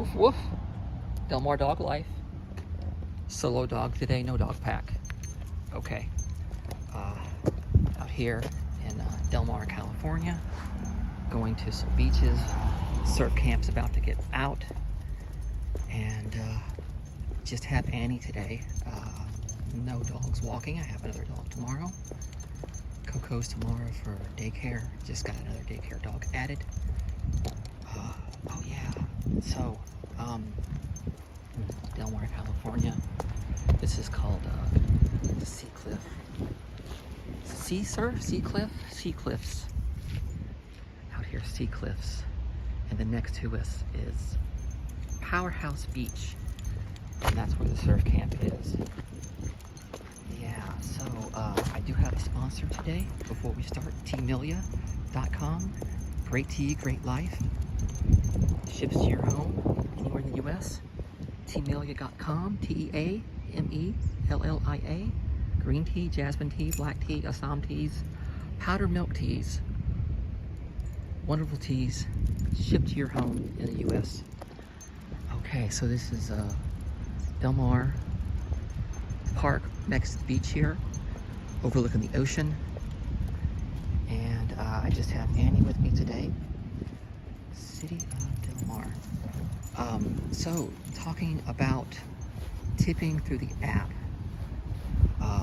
Woof woof. Delmar Dog Life. Solo dog today, no dog pack. Okay. Out here in Delmar, California. Going to some beaches. Surf camp's about to get out. And just have Annie today. No dogs walking. I have another dog tomorrow. Coco's tomorrow for daycare. Just got another daycare dog added. Oh yeah. So, Delmar, California. This is called Sea Cliff. Sea surf? Sea cliff? Sea cliffs. Out here, Sea Cliffs. And then next to us is Powerhouse Beach. And that's where the surf camp is. Yeah, so I do have a sponsor today before we start. Teamilia.com. Great tea, great life. Ships to your home anywhere in the US. Teamilia.com. Teamilia. Green tea, jasmine tea, black tea, Assam teas, powdered milk teas. Wonderful teas shipped to your home in the US. Okay, so this is Delmar Park next to the beach here, overlooking the ocean. And I just have Annie with me today. City of Delmar. So, talking about tipping through the app.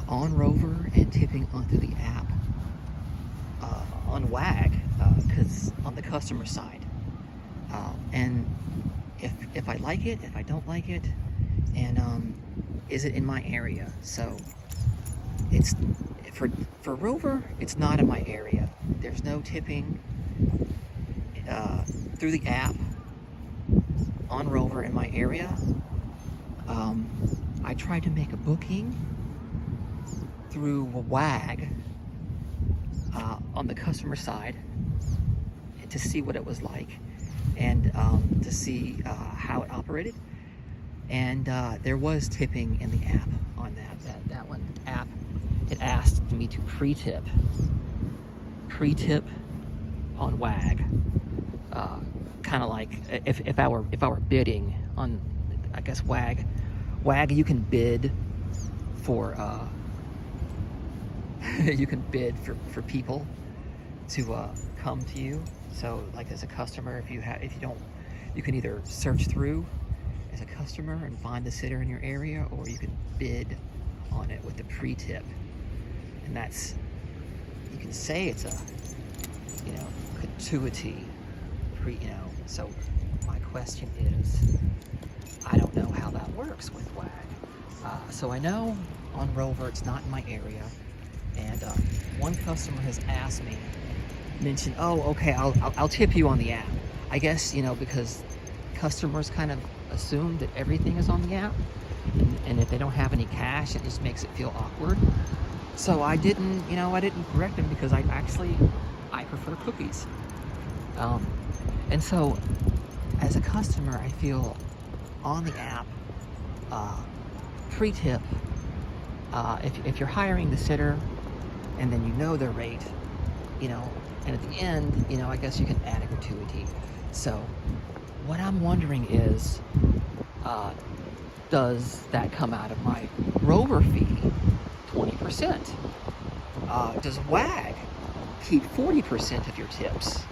On Rover and tipping onto the app. On WAG, because on the customer side. And if I like it, if I don't like it, and is it in my area? So it's for Rover, it's not in my area. There's no tipping through the app on Rover in my area. I tried to make a booking through WAG on the customer side to see what it was like and to see how it operated. And there was tipping in the app on that one app. It asked me to pre-tip on WAG, kind of like if I were bidding on, I guess WAG you can bid for you can bid for people to come to you. So like as a customer, if you don't, you can either search through as a customer and find the sitter in your area, or you can bid on it with the pre-tip. And that's, you can say it's a, gratuity, so my question is, I don't know how that works with WAG. So I know on Rover it's not in my area, and one customer has asked me, mentioned, oh, okay, I'll tip you on the app. I guess, because customers kind of assume that everything is on the app, and if they don't have any cash, it just makes it feel awkward. So I didn't correct him, because I prefer cookies. And so as a customer, I feel on the app, pre-tip, if you're hiring the sitter and then their rate, and at the end, I guess you can add a gratuity. So what I'm wondering is, does that come out of my Rover fee, 20%? Does WAG keep 40% of your tips?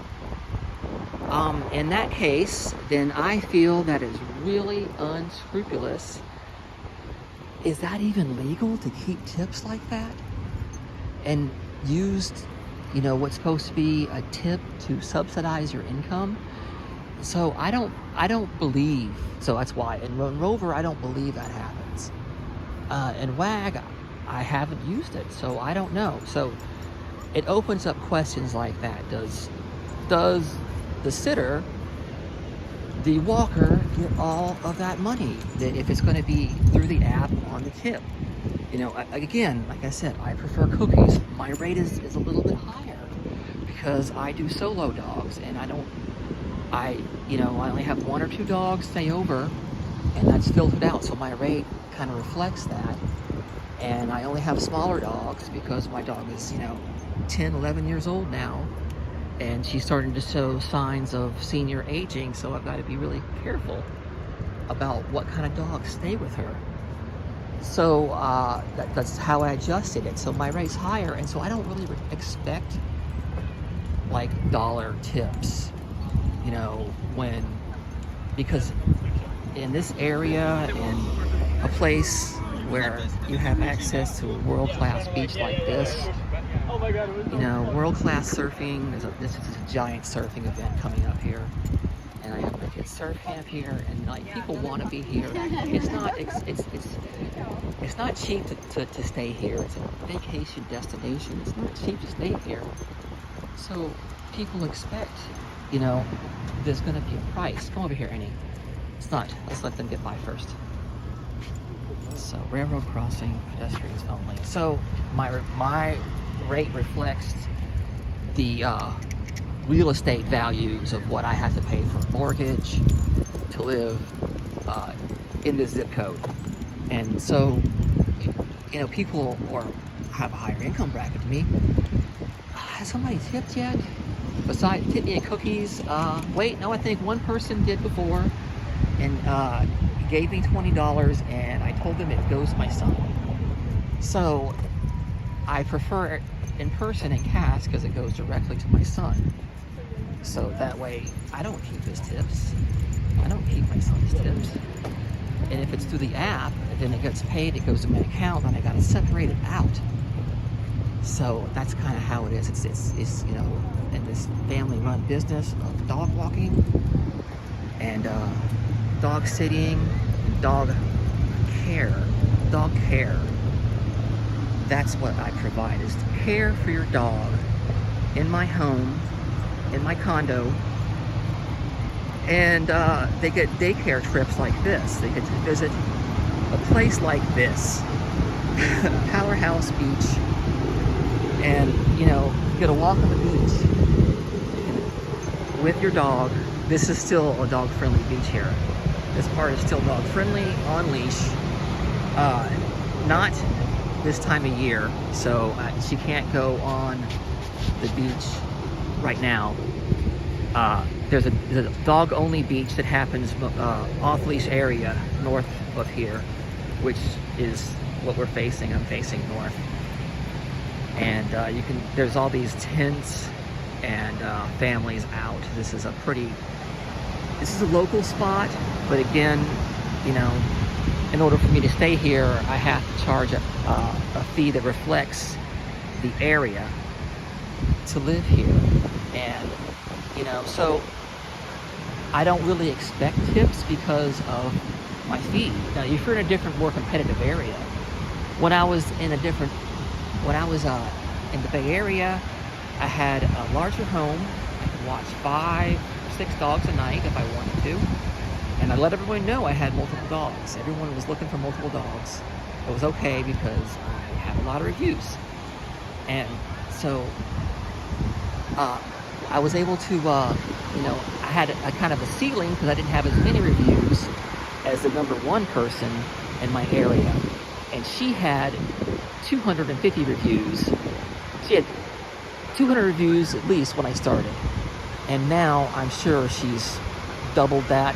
In that case, then I feel that is really unscrupulous. Is that even legal to keep tips like that? And used, what's supposed to be a tip to subsidize your income? So I don't believe, so that's why. In Rover, I don't believe that happens. And WAG, I haven't used it, so I don't know. So it opens up questions like that. Does the sitter, the walker, get all of that money? That if it's going to be through the app on the tip? Again, like I said, I prefer cookies. My rate is a little bit higher because I do solo dogs, and I only have 1 or 2 dogs stay over, and that's filtered out, so my rate kind of reflects that. And I only have smaller dogs because my dog is, 10, 11 years old now, and she's starting to show signs of senior aging, so I've got to be really careful about what kind of dogs stay with her. So that's how I adjusted it. So my rate's higher, and so I don't really expect like dollar tips, you know, because in this area, in a place where you have access to a world-class beach like this, you know, world-class surfing. This is a giant surfing event coming up here, and I have my kids surf camp here, and like people want to be here. It's not cheap to stay here. It's a vacation destination. It's not cheap to stay here. So people expect, you know, there's going to be a price. Come over here, Annie. It's not. Let's let them get by first. So railroad crossing, pedestrians only. So my rate reflects the real estate values of what I have to pay for mortgage to live in this zip code. And so, you know, people have a higher income bracket than me. Has somebody tipped yet? Besides tip me in cookies? Wait, no, I think one person did before, and gave me $20, and I told them it goes to my son. So I prefer it in person and cash because it goes directly to my son. So that way I don't keep his tips. I don't keep my son's tips. And if it's through the app, then it gets paid, it goes to my account, and I gotta separate it out. So that's kind of how it is. It's you know, in this family-run business of dog walking and dog sitting, dog care. That's what I provide, is care for your dog in my home, in my condo. And they get daycare trips like this. They get to visit a place like this, Powerhouse Beach, and, you know, get a walk on the beach with your dog. This is still a dog-friendly beach here. This part is still dog-friendly, on leash. Not this time of year, so she can't go on the beach right now. There's a dog-only beach that happens off-leash area north of here, which is what we're facing. I'm facing north, and there's all these tents and families out. This is a local spot, but again, you know, in order for me to stay here, I have to charge a fee that reflects the area to live here. And, you know, so I don't really expect tips because of my fee. Now, if you're in a different, more competitive area, when I was in the Bay Area, I had a larger home. I could watch 5 or 6 dogs a night if I wanted to. And I let everyone know I had multiple dogs. Everyone was looking for multiple dogs. It was okay because I had a lot of reviews. And so I was able to, you know, I had a kind of a ceiling because I didn't have as many reviews as the #1 person in my area. And she had 250 reviews. She had 200 reviews at least when I started. And now I'm sure she's doubled that.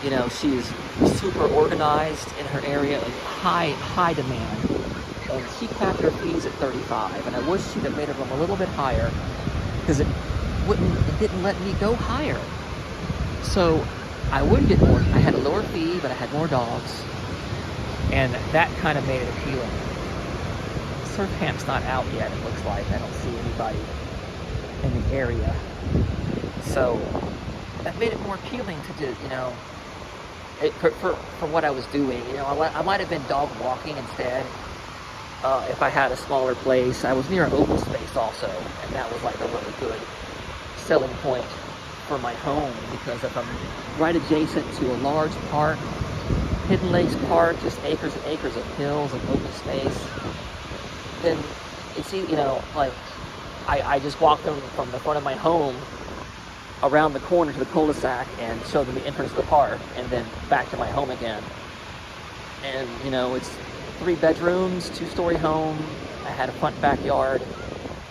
You know, she's super organized in her area, and high demand. And she capped her fees at $35, and I wish she'd have made them a little bit higher because it didn't let me go higher. So I would get more. I had a lower fee, but I had more dogs, and that kind of made it appealing. Surf camp's not out yet, it looks like. I don't see anybody in the area. So that made it more appealing to do, you know, for what I was doing. You know, I might have been dog walking instead if I had a smaller place. I was near an open space also, and that was like a really good selling point for my home, because if I'm right adjacent to a large park, Hidden Lakes Park, just acres and acres of hills and open space, then it's, you know, like I just walk them from the front of my home around the corner to the cul-de-sac and show them the entrance to the park, and then back to my home again. And, you know, it's 3 bedrooms, 2-story home. I had a front backyard,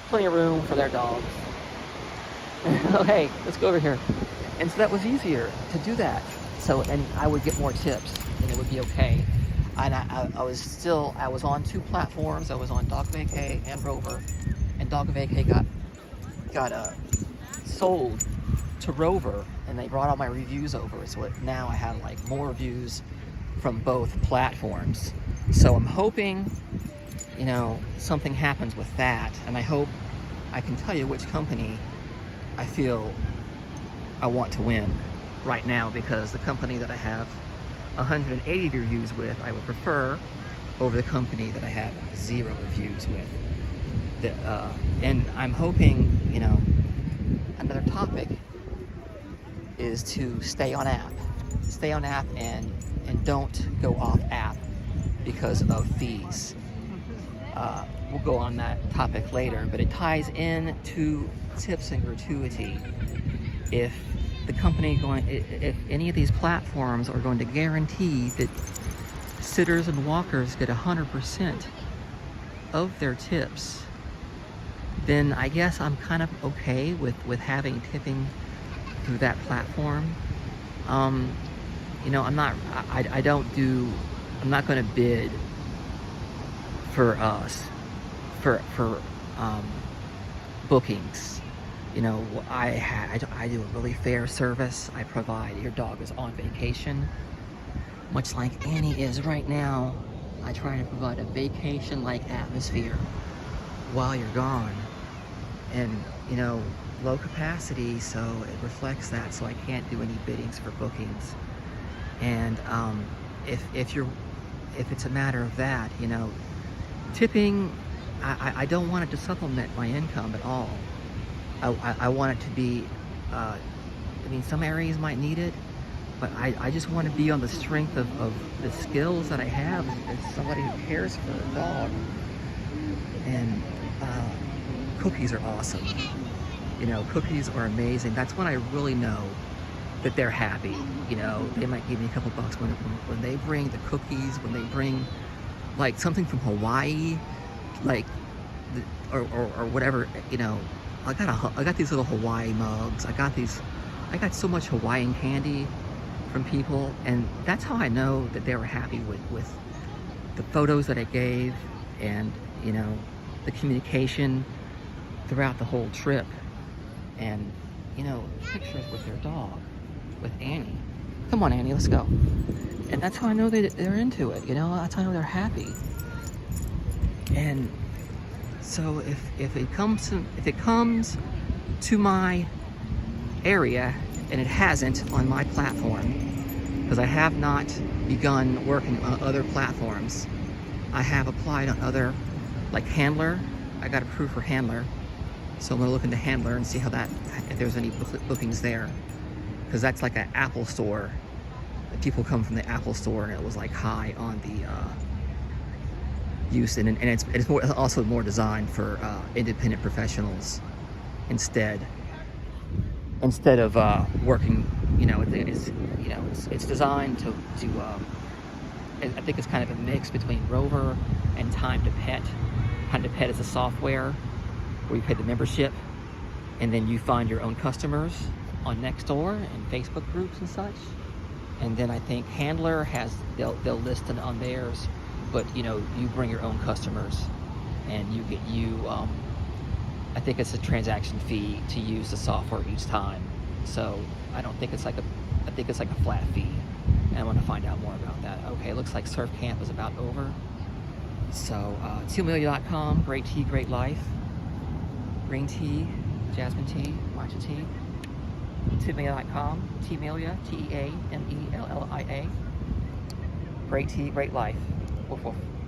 plenty of room for their dogs. Oh, hey, let's go over here. And so that was easier to do that. so, and I would get more tips, and it would be okay. And I was on 2 platforms. I was on Dogwalking and Rover, and Dogwalking got sold to Rover, and they brought all my reviews over. So now I have like more reviews from both platforms. So I'm hoping, you know, something happens with that, and I hope I can tell you which company I feel I want to win right now, because the company that I have 180 reviews with, I would prefer over the company that I have 0 reviews with. And I'm hoping, you know, another topic is to stay on app and don't go off app because of fees. We'll go on that topic later, but it ties in to tips and gratuity. If any of these platforms are going to guarantee that sitters and walkers get 100% of their tips, then I guess I'm kind of okay with having tipping through that platform. You know, I'm not going to bid for bookings. You know, I do a really fair service. I provide, your dog is on vacation, much like Annie is right now. I try to provide a vacation-like atmosphere while you're gone. And, you know, low capacity, so it reflects that, so I can't do any biddings for bookings. And if it's a matter of that, you know, tipping, I don't want it to supplement my income at all. I want it to be, I mean, some areas might need it, but I just want to be on the strength of the skills that I have as somebody who cares for a dog. And cookies are awesome. You know, cookies are amazing. That's when I really know that they're happy. You know, they might give me a couple bucks when they bring the cookies, when they bring like something from Hawaii, like or whatever. You know, I got these little Hawaii mugs. I got so much Hawaiian candy from people, and that's how I know that they were happy with the photos that I gave, and, you know, the communication throughout the whole trip, and, you know, pictures with their dog, with Annie. Come on, Annie, let's go. And that's how I know that they're into it, you know, that's how I know they're happy. And so if it comes to my area, and it hasn't on my platform, because I have not begun working on other platforms. I have applied on other, like Handlr. I got approved for Handlr, so I'm gonna look into Handlr and see how that, if there's any bookings there, because that's like an Apple store. People come from the Apple store, and it was like high on the use, and it's also more designed for independent professionals instead of working. You know, it's designed to I think it's kind of a mix between Rover and timetopet. Timetopet is a software where you pay the membership, and then you find your own customers on Nextdoor and Facebook groups and such. And then I think Handlr they'll list it on theirs, but, you know, you bring your own customers, and I think it's a transaction fee to use the software each time. So I think it's like a flat fee, and I want to find out more about that. Okay, it looks like Surf Camp is about over. So teamelia.com, great tea, great life. Green tea, jasmine tea, matcha tea. Teamelia.com, Teamelia, Teamelia. Great tea, great life. Woof woof.